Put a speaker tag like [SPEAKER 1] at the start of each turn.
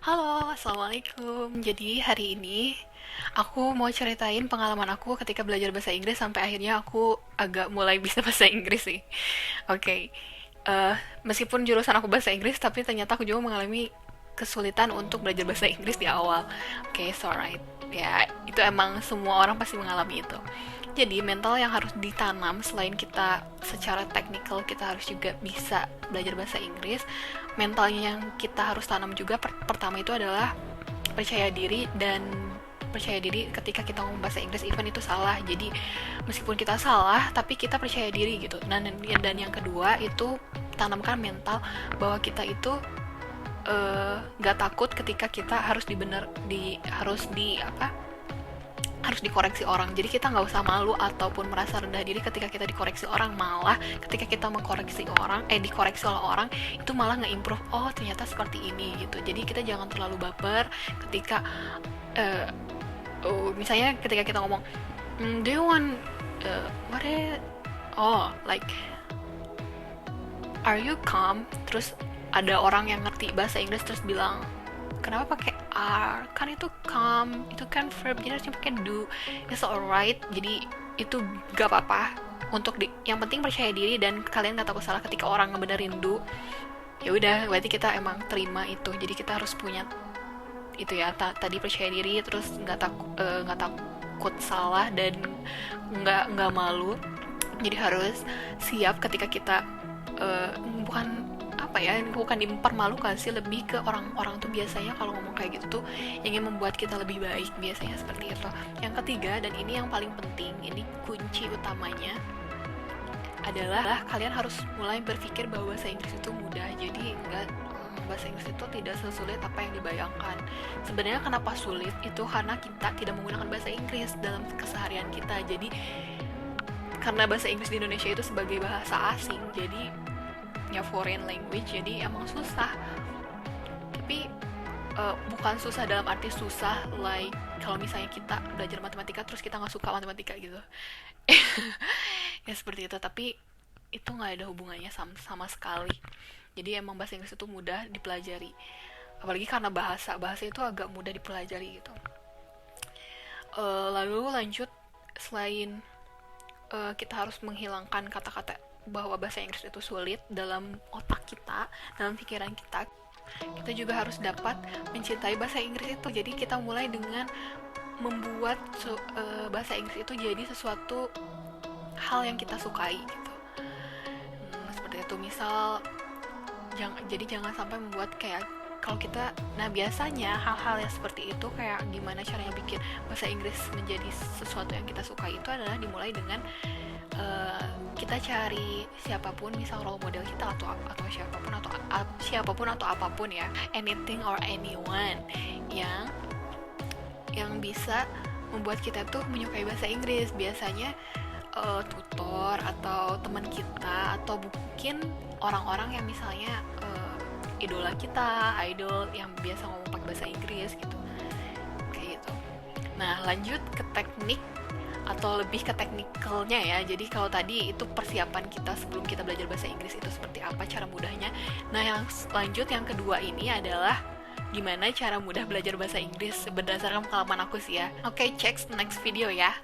[SPEAKER 1] Halo, Assalamualaikum. Jadi hari ini aku mau ceritain pengalaman aku ketika belajar bahasa Inggris sampai akhirnya aku agak mulai bisa bahasa Inggris sih. Oke, eh, meskipun jurusan aku bahasa Inggris, tapi ternyata aku juga mengalami kesulitan untuk belajar bahasa Inggris di awal. Oke, it's alright. Ya, itu emang semua orang pasti mengalami itu. Jadi mental yang harus ditanam selain kita secara teknikal kita harus juga bisa belajar bahasa Inggris, mentalnya yang kita harus tanam juga pertama itu adalah percaya diri dan percaya diri ketika kita ngomong bahasa Inggris even itu salah. Jadi meskipun kita salah tapi kita percaya diri gitu. Dan yang kedua itu tanamkan mental bahwa kita itu nggak takut ketika kita harus harus di apa harus dikoreksi orang. Jadi kita nggak usah malu ataupun merasa rendah diri ketika kita dikoreksi orang. Malah ketika kita mengkoreksi orang, dikoreksi oleh orang, itu malah nge-improve. Oh ternyata seperti ini gitu. Jadi kita jangan terlalu baper ketika eh, misalnya ketika kita ngomong, do you want what is like are you calm? Terus ada orang yang ngerti bahasa Inggris terus bilang, kenapa pakai are? Kan itu calm, itu kan verb, jadi harusnya pakai do. It's alright. Jadi itu gak apa-apa. Yang penting percaya diri dan kalian gak takut salah ketika orang ngebenerin do. Ya udah, berarti kita emang terima itu. Jadi kita harus punya itu ya. Tadi percaya diri, terus nggak takut salah dan nggak malu. Jadi harus siap ketika kita bukan apa ya, bukan dipermalukan sih, lebih ke orang-orang tuh biasanya kalau ngomong kayak gitu tuh ingin membuat kita lebih baik, biasanya seperti itu. Yang ketiga, dan ini yang paling penting, ini kunci utamanya adalah kalian harus mulai berpikir bahwa bahasa Inggris itu mudah. Jadi enggak, bahasa Inggris itu tidak sesulit apa yang dibayangkan. Sebenarnya kenapa sulit itu karena kita tidak menggunakan bahasa Inggris dalam keseharian kita. Jadi karena bahasa Inggris di Indonesia itu sebagai bahasa asing, jadi ya foreign language, jadi emang susah. Tapi bukan susah dalam arti susah like kalau misalnya kita belajar matematika terus kita nggak suka matematika gitu. Ya seperti itu, tapi itu nggak ada hubungannya sama sekali. Jadi emang bahasa Inggris itu mudah dipelajari, apalagi karena bahasa itu agak mudah dipelajari gitu. Lalu lanjut, selain kita harus menghilangkan kata-kata bahwa bahasa Inggris itu sulit dalam otak kita, dalam pikiran kita, kita juga harus dapat mencintai bahasa Inggris itu. Jadi kita mulai dengan membuat bahasa Inggris itu jadi sesuatu hal yang kita sukai gitu. Seperti itu, misal jangan sampai membuat kayak kalau kita, nah biasanya hal-hal yang seperti itu kayak gimana caranya bikin bahasa Inggris menjadi sesuatu yang kita sukai itu adalah dimulai dengan kita cari siapapun, misal role model kita atau siapapun atau apapun ya, anything or anyone yang bisa membuat kita tuh menyukai bahasa Inggris. Biasanya tutor atau teman kita atau mungkin orang-orang yang misalnya idola kita, idol yang biasa ngomong pakai bahasa Inggris gitu, kayak gitu. Nah lanjut ke teknik atau lebih ke teknikalnya ya. Jadi kalau tadi itu persiapan kita sebelum kita belajar bahasa Inggris itu seperti apa cara mudahnya. Nah yang lanjut yang kedua ini adalah gimana cara mudah belajar bahasa Inggris berdasarkan pengalaman aku sih ya. Oke, check next video ya.